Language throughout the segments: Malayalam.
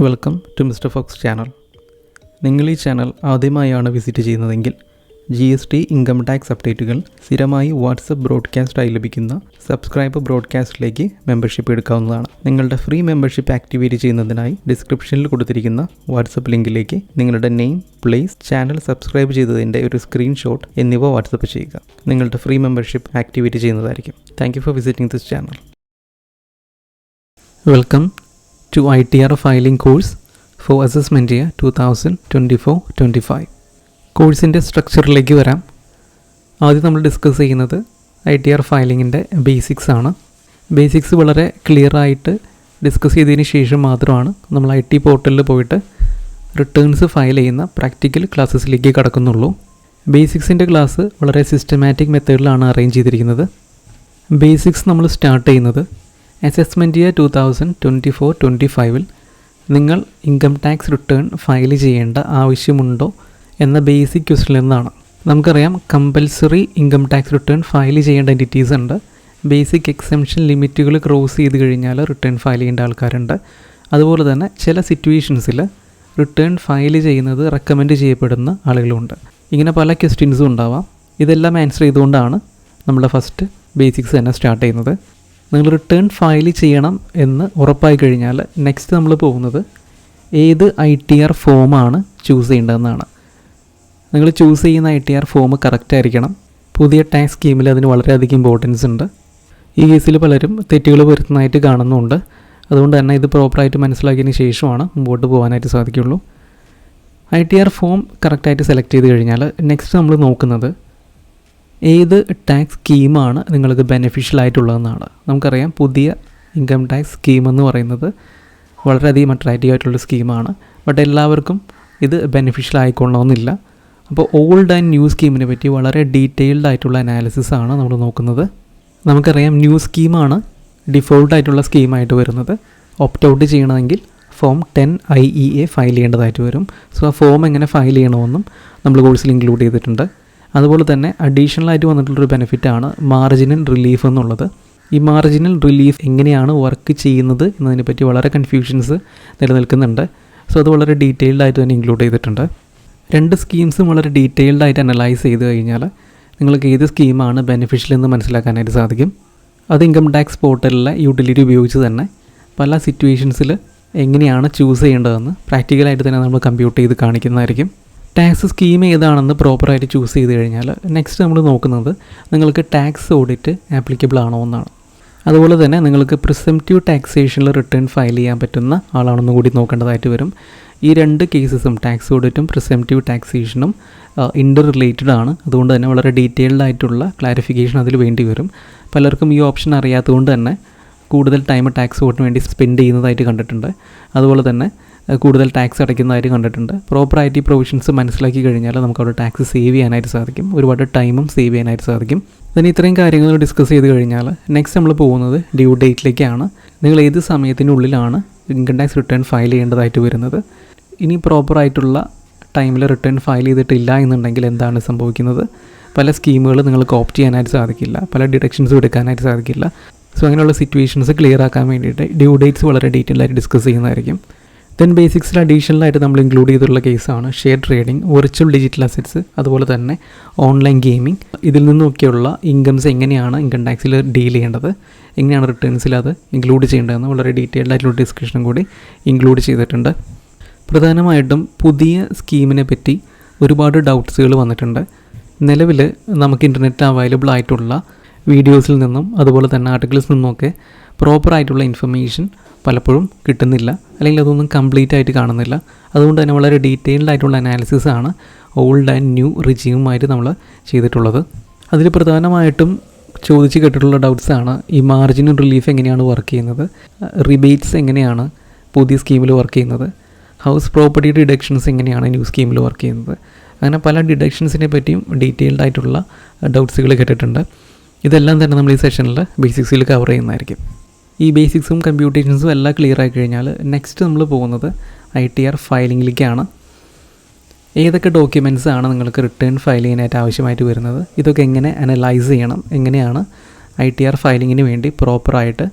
Welcome to mister fox channel. നിങ്ങൾ ഈ ചാനൽ ആദ്യമായാണ് വിസിറ്റ് ചെയ്യുന്നതെങ്കിൽ GST ഇൻകം ടാക്സ് അപ്ഡേറ്റുകൾ സ്ഥിരമായി വാട്സപ്പ് ബ്രോഡ്കാസ്റ്റായി ലഭിക്കുന്ന സബ്സ്ക്രൈബ് ബ്രോഡ്കാസ്റ്റിലേക്ക് മെമ്പർഷിപ്പ് എടുക്കാവുന്നതാണ്. നിങ്ങളുടെ ഫ്രീ മെമ്പർഷിപ്പ് ആക്ടിവേറ്റ് ചെയ്യുന്നതിനായി ഡിസ്ക്രിപ്ഷനിൽ കൊടുത്തിരിക്കുന്ന വാട്സപ്പ് ലിങ്കിലേക്ക് നിങ്ങളുടെ നെയിം, പ്ലേസ്, ചാനൽ സബ്സ്ക്രൈബ് ചെയ്തതിൻ്റെ ഒരു സ്ക്രീൻഷോട്ട് എന്നിവ വാട്സപ്പ് ചെയ്യുക. നിങ്ങളുടെ ഫ്രീ മെമ്പർഷിപ്പ് ആക്ടിവേറ്റ് ചെയ്യുന്നതായിരിക്കും. Thank you for visiting this channel. Welcome to ITR filing course for assessment year 2024-25. കോഴ്സിൻ്റെ സ്ട്രക്ചറിലേക്ക് വരാം. ആദ്യം നമ്മൾ ഡിസ്കസ് ചെയ്യുന്നത് ITR ഫയലിങ്ങിൻ്റെ ബേസിക്സ് ആണ്. ബേസിക്സ് വളരെ ക്ലിയറായിട്ട് ഡിസ്കസ് ചെയ്തതിന് ശേഷം മാത്രമാണ് നമ്മൾ IT പോർട്ടലിൽ പോയിട്ട് റിട്ടേൺസ് ഫയൽ ചെയ്യുന്ന പ്രാക്ടിക്കൽ ക്ലാസ്സസിലേക്ക് കടക്കുന്നുള്ളൂ. ബേസിക്സിൻ്റെ ക്ലാസ് വളരെ സിസ്റ്റമാറ്റിക് മെത്തേഡിലാണ് അറേഞ്ച് ചെയ്തിരിക്കുന്നത്. ബേസിക്സ് നമ്മൾ സ്റ്റാർട്ട് ചെയ്യുന്നത് അസസ്മെൻറ്റ് ഇയർ 2024-25 നിങ്ങൾ ഇൻകം ടാക്സ് റിട്ടേൺ ഫയൽ ചെയ്യേണ്ട ആവശ്യമുണ്ടോ എന്ന ബേസിക് ക്വസ്റ്റ്യനിൽ നിന്നാണ്. നമുക്കറിയാം compulsory income tax return file ചെയ്യേണ്ട എൻറ്റിറ്റീസ് ഉണ്ട്. ബേസിക് എക്സംഷൻ ലിമിറ്റുകൾ ക്രോസ് ചെയ്ത് കഴിഞ്ഞാൽ റിട്ടേൺ ഫയൽ ചെയ്യേണ്ട ആൾക്കാരുണ്ട്. അതുപോലെ തന്നെ ചില സിറ്റുവേഷൻസിൽ റിട്ടേൺ ഫയൽ ചെയ്യുന്നത് റെക്കമെൻഡ് ചെയ്യപ്പെടുന്ന ആളുകളുണ്ട്. ഇങ്ങനെ പല ക്വസ്റ്റ്യൻസും ഉണ്ടാവാം. ഇതെല്ലാം ആൻസർ ചെയ്തുകൊണ്ടാണ് നമ്മുടെ ഫസ്റ്റ് ബേസിക്സ് തന്നെ സ്റ്റാർട്ട് ചെയ്യുന്നത്. നിങ്ങൾ റിട്ടേൺ ഫയൽ ചെയ്യണം എന്ന് ഉറപ്പായി കഴിഞ്ഞാൽ നെക്സ്റ്റ് നമ്മൾ പോകുന്നത് ഏത് ITR ഫോമാണ് ചൂസ് ചെയ്യേണ്ടതെന്നാണ്. നിങ്ങൾ ചൂസ് ചെയ്യുന്ന ITR ഫോം കറക്റ്റ് ആയിരിക്കണം. പുതിയ ടാക്സ് സ്കീമിൽ അതിന് വളരെയധികം ഇമ്പോർട്ടൻസ് ഉണ്ട്. ഈ കേസിൽ പലരും തെറ്റുകൾ വരുത്തുന്നതായിട്ട് കാണുന്നുണ്ട്. അതുകൊണ്ട് തന്നെ ഇത് പ്രോപ്പറായിട്ട് മനസ്സിലാക്കിയതിന് ശേഷമാണ് മുമ്പോട്ട് പോകാനായിട്ട് സാധിക്കുള്ളൂ. ITR ഫോം കറക്റ്റായിട്ട് സെലക്ട് ചെയ്ത് കഴിഞ്ഞാൽ നെക്സ്റ്റ് നമ്മൾ നോക്കുന്നത് ഏത് ടാക്സ് സ്കീമാണ് നിങ്ങൾക്ക് ബെനിഫിഷ്യൽ ആയിട്ടുള്ളതെന്നാണ്. നമുക്കറിയാം പുതിയ ഇൻകം ടാക്സ് സ്കീം എന്ന് പറയുന്നത് വളരെയധികം അട്രാക്റ്റീവ് ആയിട്ടുള്ള സ്കീമാണ്. ബട്ട് എല്ലാവർക്കും ഇത് ബെനിഫിഷ്യൽ ആയിക്കൊള്ളണമെന്നില്ല. അപ്പോൾ ഓൾഡ് ആൻഡ് ന്യൂ സ്കീമിനെ പറ്റി വളരെ ഡീറ്റെയിൽഡ് ആയിട്ടുള്ള അനാലിസിസ് ആണ് നമ്മൾ നോക്കുന്നത്. നമുക്കറിയാം ന്യൂ സ്കീമാണ് ഡിഫോൾട്ട് ആയിട്ടുള്ള സ്കീമായിട്ട് വരുന്നത്. ഓപ്റ്റ് ഔട്ട് ചെയ്യണമെങ്കിൽ ഫോം 10 IEA ഫയൽ ചെയ്യേണ്ടതായിട്ട് വരും. സോ ആ ഫോം എങ്ങനെ ഫയൽ ചെയ്യണമെന്നും നമ്മൾ കോഴ്സിൽ ഇൻക്ലൂഡ് ചെയ്തിട്ടുണ്ട്. അതുപോലെ തന്നെ അഡീഷണലായിട്ട് വന്നിട്ടുള്ളൊരു ബെനിഫിറ്റാണ് മാർജിനൽ റിലീഫ് എന്നുള്ളത്. ഈ മാർജിനൽ റിലീഫ് എങ്ങനെയാണ് വർക്ക് ചെയ്യുന്നത് എന്നതിനെപ്പറ്റി വളരെ കൺഫ്യൂഷൻസ് നിലനിൽക്കുന്നുണ്ട്. സോ അത് വളരെ ഡീറ്റെയിൽഡ് ആയിട്ട് തന്നെ ഇൻക്ലൂഡ് ചെയ്തിട്ടുണ്ട്. രണ്ട് സ്കീംസും വളരെ ഡീറ്റെയിൽഡ് ആയിട്ട് അനലൈസ് ചെയ്ത് കഴിഞ്ഞാൽ നിങ്ങൾക്ക് ഏത് സ്കീമാണ് ബെനിഫിഷ്യൽ എന്ന് മനസ്സിലാക്കാനായിട്ട് സാധിക്കും. അത് ഇൻകം ടാക്സ് പോർട്ടലിലെ യൂട്ടിലിറ്റി ഉപയോഗിച്ച് തന്നെ പല സിറ്റുവേഷൻസിൽ എങ്ങനെയാണ് ചൂസ് ചെയ്യേണ്ടതെന്ന് പ്രാക്ടിക്കലായിട്ട് തന്നെ നമ്മൾ കമ്പ്യൂട്ട് ചെയ്ത് കാണിക്കുന്നതായിരിക്കും. ടാക്സ് സ്കീം ഏതാണെന്ന് പ്രോപ്പറായിട്ട് ചൂസ് ചെയ്ത് കഴിഞ്ഞാൽ നെക്സ്റ്റ് നമ്മൾ നോക്കുന്നത് നിങ്ങൾക്ക് ടാക്സ് ഓഡിറ്റ് ആപ്ലിക്കബിൾ ആണോ എന്നാണ്. അതുപോലെ തന്നെ നിങ്ങൾക്ക് പ്രിസംപ്റ്റീവ് ടാക്സേഷനിൽ റിട്ടേൺ ഫയൽ ചെയ്യാൻ പറ്റുന്ന ആളാണെന്ന് കൂടി നോക്കേണ്ടതായിട്ട് വരും. ഈ രണ്ട് കേസസും ടാക്സ് ഓഡിറ്റും പ്രിസംപ്റ്റീവ് ടാക്സേഷനും ഇൻ്റർ റിലേറ്റഡ് ആണ്. അതുകൊണ്ട് തന്നെ വളരെ ഡീറ്റെയിൽഡ് ആയിട്ടുള്ള ക്ലാരിഫിക്കേഷൻ അതിൽ വേണ്ടി വരും. പലർക്കും ഈ ഓപ്ഷൻ അറിയാത്തതുകൊണ്ട് തന്നെ കൂടുതൽ ടൈം ടാക്സ് ഓഡിറ്റിന് വേണ്ടി സ്പെൻഡ് ചെയ്യുന്നതായിട്ട് കണ്ടിട്ടുണ്ട്. അതുപോലെ തന്നെ കൂടുതൽ ടാക്സ് അടയ്ക്കുന്നതായിട്ട് കണ്ടിട്ടുണ്ട്. പ്രോപ്പറായിട്ട് ഈ പ്രൊവിഷൻസ് മനസ്സിലാക്കി കഴിഞ്ഞാൽ നമുക്ക് അവിടെ ടാക്സ് സേവ് ചെയ്യാനായിട്ട് സാധിക്കും. ഒരുപാട് ടൈമും സേവ് ചെയ്യാനായിട്ട് സാധിക്കും. അതിന് ഇത്രയും കാര്യങ്ങൾ ഡിസ്കസ് ചെയ്ത് കഴിഞ്ഞാൽ നെക്സ്റ്റ് നമ്മൾ പോകുന്നത് ഡ്യൂ ഡേറ്റിലേക്കാണ്. നിങ്ങൾ ഏത് സമയത്തിനുള്ളിലാണ് ഇൻകം ടാക്സ് റിട്ടേൺ ഫയൽ ചെയ്യേണ്ടതായിട്ട് വരുന്നത്. ഇനി പ്രോപ്പറായിട്ടുള്ള ടൈമിൽ റിട്ടേൺ ഫയൽ ചെയ്തിട്ടില്ല എന്നുണ്ടെങ്കിൽ എന്താണ് സംഭവിക്കുന്നത്? പല സ്കീമുകൾ നിങ്ങൾക്ക് ഓപ്റ്റ് ചെയ്യാനായിട്ട് സാധിക്കില്ല, പല ഡിഡക്ഷൻസും എടുക്കാനായിട്ട് സാധിക്കില്ല. സോ അങ്ങനെയുള്ള സിറ്റുവേഷൻസ് ക്ലിയർ ആക്കാൻ വേണ്ടിയിട്ട് ഡ്യൂ ഡേറ്റ്സ് വളരെ ഡീറ്റെയിൽ ആയിട്ട് ഡിസ്കസ് ചെയ്യുന്നതായിരിക്കും. ദെൻ ബേസിക്സിൽ അഡീഷണലായിട്ട് നമ്മൾ ഇൻക്ലൂഡ് ചെയ്തിട്ടുള്ള കേസാണ് share trading, virtual digital assets, അതുപോലെ തന്നെ ഓൺലൈൻ ഗെയിമിംഗ്. ഇതിൽ നിന്നൊക്കെയുള്ള ഇൻകംസ് എങ്ങനെയാണ് ഇൻകം ടാക്സിൽ ഡീൽ ചെയ്യേണ്ടത്, എങ്ങനെയാണ് റിട്ടേൺസിൽ അത് ഇൻക്ലൂഡ് ചെയ്യേണ്ടതെന്ന് വളരെ ഡീറ്റെയിൽഡ് ആയിട്ടുള്ള ഡിസ്കഷനും കൂടി ഇൻക്ലൂഡ് ചെയ്തിട്ടുണ്ട്. പ്രധാനമായിട്ടും പുതിയ സ്കീമിനെ പറ്റി ഒരുപാട് ഡൗട്ട്സുകൾ വന്നിട്ടുണ്ട്. നിലവിൽ നമുക്ക് ഇൻ്റർനെറ്റ് അവൈലബിൾ ആയിട്ടുള്ള വീഡിയോസിൽ നിന്നും അതുപോലെ തന്നെ ആർട്ടിക്കിൾസിൽ നിന്നുമൊക്കെ പ്രോപ്പറായിട്ടുള്ള ഇൻഫർമേഷൻ പലപ്പോഴും കിട്ടുന്നില്ല, അല്ലെങ്കിൽ അതൊന്നും കംപ്ലീറ്റ് ആയിട്ട് കാണുന്നില്ല. അതുകൊണ്ട് തന്നെ വളരെ ഡീറ്റെയിൽഡ് ആയിട്ടുള്ള അനാലിസിസ് ആണ് ഓൾഡ് ആൻഡ് ന്യൂ റിജീമുമായിട്ട് നമ്മൾ ചെയ്തിട്ടുള്ളത്. അതിൽ പ്രധാനമായിട്ടും ചോദിച്ച് കേട്ടിട്ടുള്ള ഡൗട്ട്സാണ് ഈ മാർജിനൽ റിലീഫ് എങ്ങനെയാണ് വർക്ക് ചെയ്യുന്നത്, റിബേറ്റ്സ് എങ്ങനെയാണ് പുതിയ സ്കീമിൽ വർക്ക് ചെയ്യുന്നത്, ഹൗസ് പ്രോപ്പർട്ടി ഡിഡക്ഷൻസ് എങ്ങനെയാണ് ന്യൂ സ്കീമിൽ വർക്ക് ചെയ്യുന്നത്. അങ്ങനെ പല ഡിഡക്ഷൻസിനെ പറ്റിയും ഡീറ്റെയിൽഡ് ആയിട്ടുള്ള ഡൗട്ട്സുകൾ കേട്ടിട്ടുണ്ട്. ഇതെല്ലാം തന്നെ നമ്മൾ ഈ സെഷനിൽ ബേസിക്സിൽ കവർ ചെയ്യുന്നതായിരിക്കും. ഈ ബേസിക്സും കമ്പ്യൂട്ടേഷൻസും എല്ലാം ക്ലിയർ ആയി കഴിഞ്ഞാൽ നെക്സ്റ്റ് നമ്മൾ പോകുന്നത് ITR ഫയലിങ്ങിലേക്കാണ്. ഏതൊക്കെ ഡോക്യുമെൻറ്റ്സ് ആണ് നിങ്ങൾക്ക് റിട്ടേൺ ഫയൽ ചെയ്യാനായിട്ട് ആവശ്യമായിട്ട് വരുന്നത്, ഇതൊക്കെ എങ്ങനെ അനലൈസ് ചെയ്യണം, എങ്ങനെയാണ് ITR ഫയലിങ്ങിന് വേണ്ടി പ്രോപ്പറായിട്ട്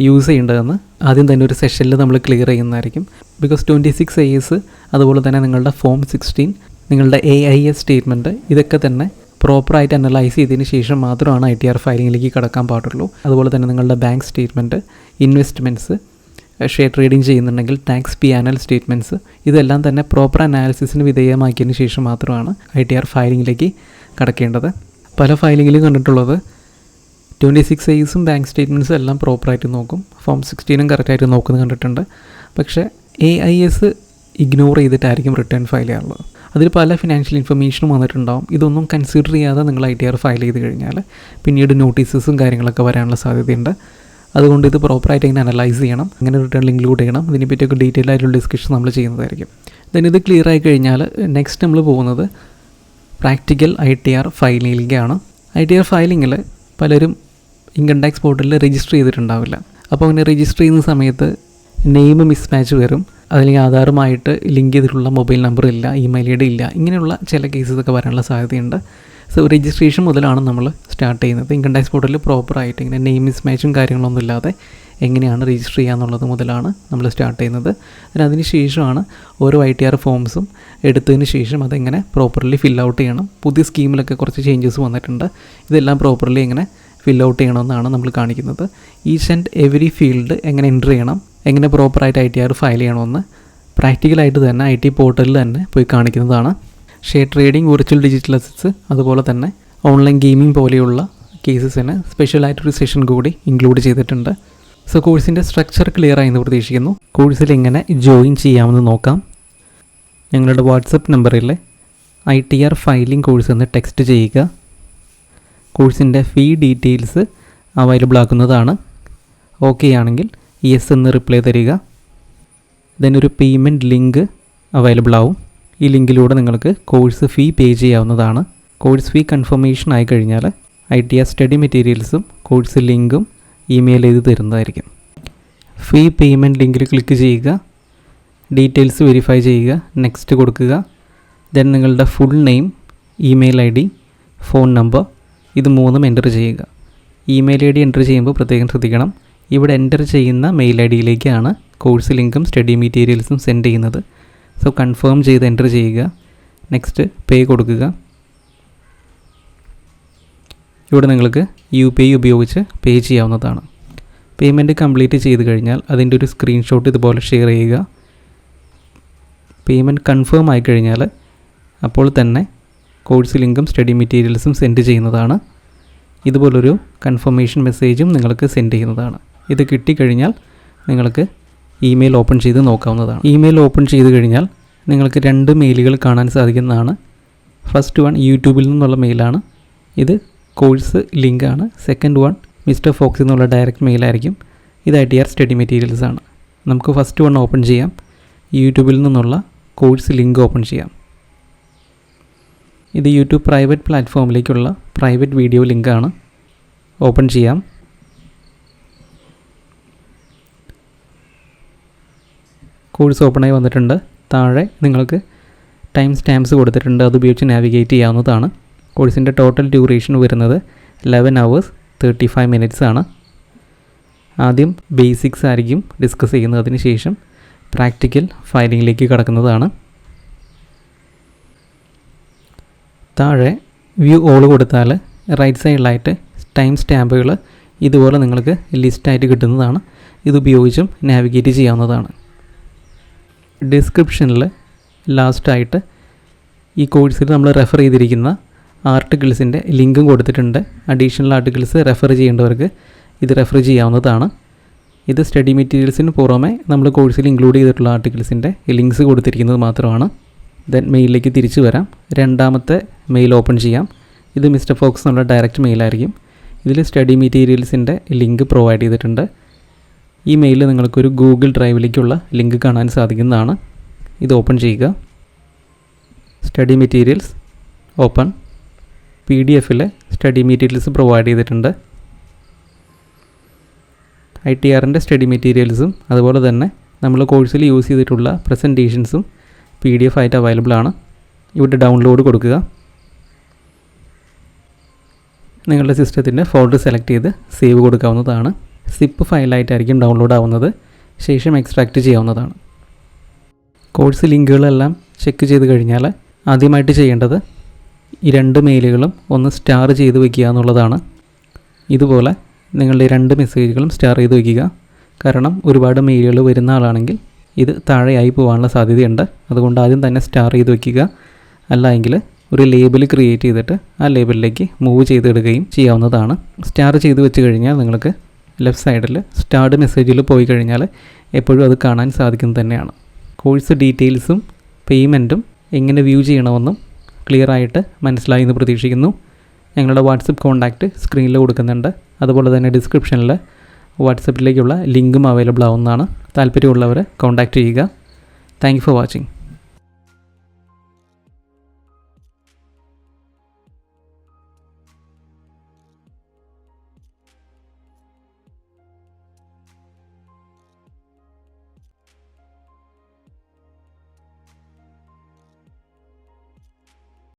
യൂസ് ചെയ്യേണ്ടതെന്ന് ആദ്യം തന്നെ ഒരു സെഷനിൽ നമ്മൾ ക്ലിയർ ചെയ്യുന്നതായിരിക്കും. ബിക്കോസ് 26 AS അതുപോലെ തന്നെ നിങ്ങളുടെ ഫോം 16, നിങ്ങളുടെ AIS സ്റ്റേറ്റ്മെൻറ്റ് ഇതൊക്കെ തന്നെ പ്രോപ്പറായിട്ട് അനലൈസ് ചെയ്തതിന് ശേഷം മാത്രമാണ് ITR ഫയലിങ്ങിലേക്ക് കടക്കാൻ പാടുള്ളൂ. അതുപോലെ തന്നെ നിങ്ങളുടെ bank statement, investments, share trading ചെയ്യുന്നുണ്ടെങ്കിൽ ടാക്സ് P&L സ്റ്റേറ്റ്മെൻറ്റ്സ് ഇതെല്ലാം തന്നെ പ്രോപ്പർ അനാലിസിസിന് വിധേയമാക്കിയതിന് ശേഷം മാത്രമാണ് ITR ഫയലിങ്ങിലേക്ക് കടക്കേണ്ടത്. പല ഫയലിങ്ങിലും കണ്ടിട്ടുള്ളത് 26 ASും ബാങ്ക് സ്റ്റേറ്റ്മെൻറ്റ്സും എല്ലാം പ്രോപ്പറായിട്ട് നോക്കും, ഫോം 16ഉം കറക്റ്റായിട്ട് നോക്കുന്നത് കണ്ടിട്ടുണ്ട്. പക്ഷേ AIS ഇഗ്നോർ ചെയ്തിട്ടായിരിക്കും റിട്ടേൺ ഫയൽ ചെയ്യാറുള്ളത്. അതിൽ പല ഫിനാൻഷ്യൽ ഇൻഫർമേഷനും വന്നിട്ടുണ്ടാവും. ഇതൊന്നും കൺസിഡർ ചെയ്യാതെ നിങ്ങൾ ITR ഫയൽ ചെയ്ത് കഴിഞ്ഞാൽ പിന്നീട് നോട്ടീസസും കാര്യങ്ങളൊക്കെ വരാനുള്ള സാധ്യതയുണ്ട്. അതുകൊണ്ട് ഇത് പ്രോപ്പറായിട്ട് ഇങ്ങനെ അനലൈസ് ചെയ്യണം, അങ്ങനെ റിട്ടേണിൽ ഇൻക്ലൂഡ് ചെയ്യണം. ഇതിനെപ്പറ്റിയൊക്കെ ഡീറ്റെയിൽ ആയിട്ടുള്ള ഡിസ്കഷൻ നമ്മൾ ചെയ്യുന്നതായിരിക്കും. ദെൻ ഇത് ക്ലിയർ ആയി കഴിഞ്ഞാൽ നെക്സ്റ്റ് നമ്മൾ പോകുന്നത് പ്രാക്ടിക്കൽ ITR ഫയലിങ്ങിലേക്കാണ്. ITR ഫയലിങ്ങിൽ പലരും ഇൻകം ടാക്സ് പോർട്ടലിൽ രജിസ്റ്റർ ചെയ്തിട്ടുണ്ടാവില്ല. അപ്പോൾ അങ്ങനെ രജിസ്റ്റർ ചെയ്യുന്ന സമയത്ത് നെയിം മിസ്മാച്ച് വരും, അല്ലെങ്കിൽ ആധാറുമായിട്ട് ലിങ്ക് ചെയ്തിട്ടുള്ള മൊബൈൽ നമ്പർ ഇല്ല, ഇമെയിൽ ID ഇല്ല, ഇങ്ങനെയുള്ള ചില കേസസൊക്കെ വരാനുള്ള സാധ്യതയുണ്ട്. സോ രജിസ്ട്രേഷൻ മുതലാണ് നമ്മൾ സ്റ്റാർട്ട് ചെയ്യുന്നത്. ഇൻകം ടാക്സ് പോർട്ടലിൽ പ്രോപ്പറായിട്ട് ഇങ്ങനെ നെയിം മിസ്മാച്ചും കാര്യങ്ങളൊന്നും ഇല്ലാതെ എങ്ങനെയാണ് രജിസ്റ്റർ ചെയ്യുക എന്നുള്ളത് മുതലാണ് നമ്മൾ സ്റ്റാർട്ട് ചെയ്യുന്നത്. അതിന് ശേഷമാണ് ഓരോ ITR ഫോംസും എടുത്തതിന് ശേഷം അതെങ്ങനെ പ്രോപ്പർലി ഫിൽ ഔട്ട് ചെയ്യണം. പുതിയ സ്കീമിലൊക്കെ കുറച്ച് ചേഞ്ചസ് വന്നിട്ടുണ്ട്. ഇതെല്ലാം പ്രോപ്പർലി എങ്ങനെ ഫിൽ ഔട്ട് ചെയ്യണമെന്നാണ് നമ്മൾ കാണിക്കുന്നത്. ഈച്ച് ആൻഡ് എവറി ഫീൽഡ് എങ്ങനെ എൻ്റർ ചെയ്യണം, എങ്ങനെ പ്രോപ്പറായിട്ട് ITR ഫയൽ ചെയ്യണമെന്ന് പ്രാക്ടിക്കലായിട്ട് തന്നെ IT പോർട്ടലിൽ തന്നെ പോയി കാണിക്കുന്നതാണ്. Share trading, virtual digital assets, അതുപോലെ തന്നെ ഓൺലൈൻ ഗെയിമിംഗ് പോലെയുള്ള കേസസിന് സ്പെഷ്യലായിട്ടൊരു സെഷൻ കൂടി ഇൻക്ലൂഡ് ചെയ്തിട്ടുണ്ട്. സോ കോഴ്സിൻ്റെ സ്ട്രക്ചർ ക്ലിയർ ആയെന്ന് പ്രതീക്ഷിക്കുന്നു. കോഴ്സിൽ എങ്ങനെ ജോയിൻ ചെയ്യാമെന്ന് നോക്കാം. ഞങ്ങളുടെ വാട്സപ്പ് നമ്പറിൽ ITR ഫയലിംഗ് കോഴ്സ് എന്ന് ടെക്സ്റ്റ് ചെയ്യുക. കോഴ്സിൻ്റെ ഫീ ഡീറ്റെയിൽസ് അവൈലബിൾ ആക്കുന്നതാണ്. ഓക്കെ ആണെങ്കിൽ യെസ് എന്ന് റിപ്ലൈ തരിക. ദെൻ ഒരു പേയ്മെൻറ്റ് ലിങ്ക് അവൈലബിൾ ആവും. ഈ ലിങ്കിലൂടെ നിങ്ങൾക്ക് കോഴ്സ് ഫീ പേ ചെയ്യാവുന്നതാണ്. കോഴ്സ് ഫീ കൺഫർമേഷൻ ആയി കഴിഞ്ഞാൽ ITR സ്റ്റഡി മെറ്റീരിയൽസും കോഴ്സ് ലിങ്കും ഇമെയിൽ ചെയ്ത് തരുന്നതായിരിക്കും. ഫീ പേയ്മെൻറ്റ് ലിങ്കിൽ ക്ലിക്ക് ചെയ്യുക, ഡീറ്റെയിൽസ് വെരിഫൈ ചെയ്യുക, നെക്സ്റ്റ് കൊടുക്കുക. ദെൻ നിങ്ങളുടെ full name, email ID, phone number ഇത് മൂന്നും എൻ്റർ ചെയ്യുക. ഇമെയിൽ ID എൻ്റർ ചെയ്യുമ്പോൾ പ്രത്യേകം ശ്രദ്ധിക്കണം, ഇവിടെ എൻ്റർ ചെയ്യുന്ന മെയിൽ IDയിലേക്കാണ് കോഴ്സ് ലിങ്കും സ്റ്റഡി മെറ്റീരിയൽസും സെൻഡ് ചെയ്യുന്നത്. സോ കൺഫേം ചെയ്ത് എൻ്റർ ചെയ്യുക, നെക്സ്റ്റ് പേ കൊടുക്കുക. ഇവിടെ നിങ്ങൾക്ക് UPI ഉപയോഗിച്ച് പേ ചെയ്യാവുന്നതാണ്. പേയ്മെൻറ്റ് കംപ്ലീറ്റ് ചെയ്ത് കഴിഞ്ഞാൽ അതിൻ്റെ ഒരു സ്ക്രീൻഷോട്ട് ഇതുപോലെ ഷെയർ ചെയ്യുക. പേയ്മെൻറ്റ് കൺഫേം ആയി കഴിഞ്ഞാൽ അപ്പോൾ തന്നെ കോഴ്സ് ലിങ്കും സ്റ്റഡി മെറ്റീരിയൽസും സെൻഡ് ചെയ്യുന്നതാണ്. ഇതുപോലൊരു കൺഫർമേഷൻ മെസ്സേജും നിങ്ങൾക്ക് സെൻഡ് ചെയ്യുന്നതാണ്. ഇത് കിട്ടിക്കഴിഞ്ഞാൽ നിങ്ങൾക്ക് ഇമെയിൽ ഓപ്പൺ ചെയ്ത് നോക്കാവുന്നതാണ്. ഇമെയിൽ ഓപ്പൺ ചെയ്ത് കഴിഞ്ഞാൽ നിങ്ങൾക്ക് 2 മെയിലുകൾ കാണാൻ സാധിക്കുന്നതാണ്. ഫസ്റ്റ് വൺ യൂട്യൂബിൽ നിന്നുള്ള മെയിലാണ്, ഇത് കോഴ്സ് ലിങ്കാണ്. സെക്കൻഡ് വൺ മിസ്റ്റർ ഫോക്സ് എന്നുള്ള ഡയറക്റ്റ് മെയിലായിരിക്കും. ഇത് ITR സ്റ്റഡി മെറ്റീരിയൽസ് ആണ്. നമുക്ക് ഫസ്റ്റ് വൺ ഓപ്പൺ ചെയ്യാം. യൂട്യൂബിൽ നിന്നുള്ള കോഴ്സ് ലിങ്ക് ഓപ്പൺ ചെയ്യാം. ഇത് യൂട്യൂബ് പ്രൈവറ്റ് പ്ലാറ്റ്ഫോമിലേക്കുള്ള പ്രൈവറ്റ് വീഡിയോ ലിങ്കാണ്. ഓപ്പൺ ചെയ്യാം. കോഴ്സ് ഓപ്പണായി വന്നിട്ടുണ്ട്. താഴെ നിങ്ങൾക്ക് ടൈം സ്റ്റാമ്പ്സ് കൊടുത്തിട്ടുണ്ട്, അതുപയോഗിച്ച് നാവിഗേറ്റ് ചെയ്യാവുന്നതാണ്. കോഴ്സിൻ്റെ ടോട്ടൽ ഡ്യൂറേഷൻ വരുന്നത് 11 hours 35 minutes ആണ്. ആദ്യം ബേസിക്സ് ആയിരിക്കും ഡിസ്കസ് ചെയ്യുന്നത്, അതിന് ശേഷം പ്രാക്ടിക്കൽ ഫയലിങ്ങിലേക്ക് കടക്കുന്നതാണ്. താഴെ വ്യൂ ഓൾ കൊടുത്താൽ റൈറ്റ് സൈഡിലായിട്ട് ടൈം സ്റ്റാമ്പുകൾ ഇതുപോലെ നിങ്ങൾക്ക് ലിസ്റ്റായിട്ട് കിട്ടുന്നതാണ്. ഇതുപയോഗിച്ചും നാവിഗേറ്റ് ചെയ്യാവുന്നതാണ്. ഡിസ്ക്രിപ്ഷനിൽ ലാസ്റ്റായിട്ട് ഈ കോഴ്സിൽ നമ്മൾ റെഫർ ചെയ്തിരിക്കുന്ന ആർട്ടിക്കിൾസിൻ്റെ ലിങ്കും കൊടുത്തിട്ടുണ്ട്. അഡീഷണൽ ആർട്ടിക്കിൾസ് റെഫർ ചെയ്യേണ്ടവർക്ക് ഇത് റെഫർ ചെയ്യാവുന്നതാണ്. ഇത് സ്റ്റഡി മെറ്റീരിയൽസിന് പുറമെ നമ്മൾ കോഴ്സിൽ ഇൻക്ലൂഡ് ചെയ്തിട്ടുള്ള ആർട്ടിക്കിൾസിൻ്റെ ലിങ്ക്സ് കൊടുത്തിരിക്കുന്നത് മാത്രമാണ്. ദെൻ മെയിലിലേക്ക് തിരിച്ചു വരാം. രണ്ടാമത്തെ മെയിൽ ഓപ്പൺ ചെയ്യാം. ഇത് മിസ്റ്റർ ഫോക്സ് എന്നുള്ള ഡയറക്റ്റ് മെയിലായിരിക്കും. ഇതിൽ സ്റ്റഡി മെറ്റീരിയൽസിൻ്റെ ലിങ്ക് പ്രൊവൈഡ് ചെയ്തിട്ടുണ്ട്. ഈ മെയിലിൽ നിങ്ങൾക്കൊരു ഗൂഗിൾ ഡ്രൈവിലേക്കുള്ള ലിങ്ക് കാണാൻ സാധിക്കുന്നതാണ്. ഇത് ഓപ്പൺ ചെയ്യുക. Study materials open. PDF-ൽ സ്റ്റഡി മെറ്റീരിയൽസ് പ്രൊവൈഡ് ചെയ്തിട്ടുണ്ട്. ITRൻ്റെ സ്റ്റഡി മെറ്റീരിയൽസും അതുപോലെ തന്നെ നമ്മൾ കോഴ്സിൽ യൂസ് ചെയ്തിട്ടുള്ള പ്രസൻറ്റേഷൻസും PDF ആയിട്ട് അവൈലബിൾ ആണ്. ഇവിടെ ഡൗൺലോഡ് കൊടുക്കുക. നിങ്ങളുടെ സിസ്റ്റത്തിൻ്റെ ഫോൾഡർ സെലക്ട് ചെയ്ത് സേവ് കൊടുക്കാവുന്നതാണ്. സിപ്പ് ഫയലായിട്ടായിരിക്കും ഡൗൺലോഡ് ആവുന്നത്. ശേഷം എക്സ്ട്രാക്റ്റ് ചെയ്യാവുന്നതാണ്. കോഴ്സ് ലിങ്കുകളെല്ലാം ചെക്ക് ചെയ്ത് കഴിഞ്ഞാൽ ആദ്യമായിട്ട് ചെയ്യേണ്ടത് ഈ 2 മെയിലുകളും ഒന്ന് സ്റ്റാർ ചെയ്ത് വയ്ക്കുക എന്നുള്ളതാണ്. ഇതുപോലെ നിങ്ങളുടെ 2 മെസ്സേജുകളും സ്റ്റാർ ചെയ്ത് വയ്ക്കുക. കാരണം ഒരുപാട് മെയിലുകൾ വരുന്ന ആളാണെങ്കിൽ ഇത് താഴെയായി പോകാനുള്ള സാധ്യതയുണ്ട്. അതുകൊണ്ട് ആദ്യം തന്നെ സ്റ്റാർ ചെയ്ത് വയ്ക്കുക. അല്ല എങ്കിൽ ഒരു ലേബൽ ക്രിയേറ്റ് ചെയ്തിട്ട് ആ ലേബലിലേക്ക് മൂവ് ചെയ്തിടുകയും ചെയ്യാവുന്നതാണ്. സ്റ്റാർ ചെയ്ത് വെച്ച് കഴിഞ്ഞാൽ നിങ്ങൾക്ക് ലെഫ്റ്റ് സൈഡിൽ സ്റ്റാർഡ് മെസ്സേജിൽ പോയി കഴിഞ്ഞാൽ എപ്പോഴും അത് കാണാൻ സാധിക്കുന്നത് തന്നെയാണ്. കോഴ്സ് ഡീറ്റെയിൽസും പേയ്മെൻറ്റും എങ്ങനെ വ്യൂ ചെയ്യണമെന്നും ക്ലിയർ ആയിട്ട് മനസ്സിലായി എന്ന് പ്രതീക്ഷിക്കുന്നു. ഞങ്ങളുടെ വാട്സപ്പ് കോൺടാക്റ്റ് സ്ക്രീനിൽ കൊടുക്കുന്നുണ്ട്. അതുപോലെ തന്നെ ഡിസ്ക്രിപ്ഷനിൽ വാട്സപ്പിലേക്കുള്ള ലിങ്കും അവൈലബിൾ ആവുന്നതാണ്. താല്പര്യമുള്ളവർ കോൺടാക്റ്റ് ചെയ്യുക. Thank you for watching.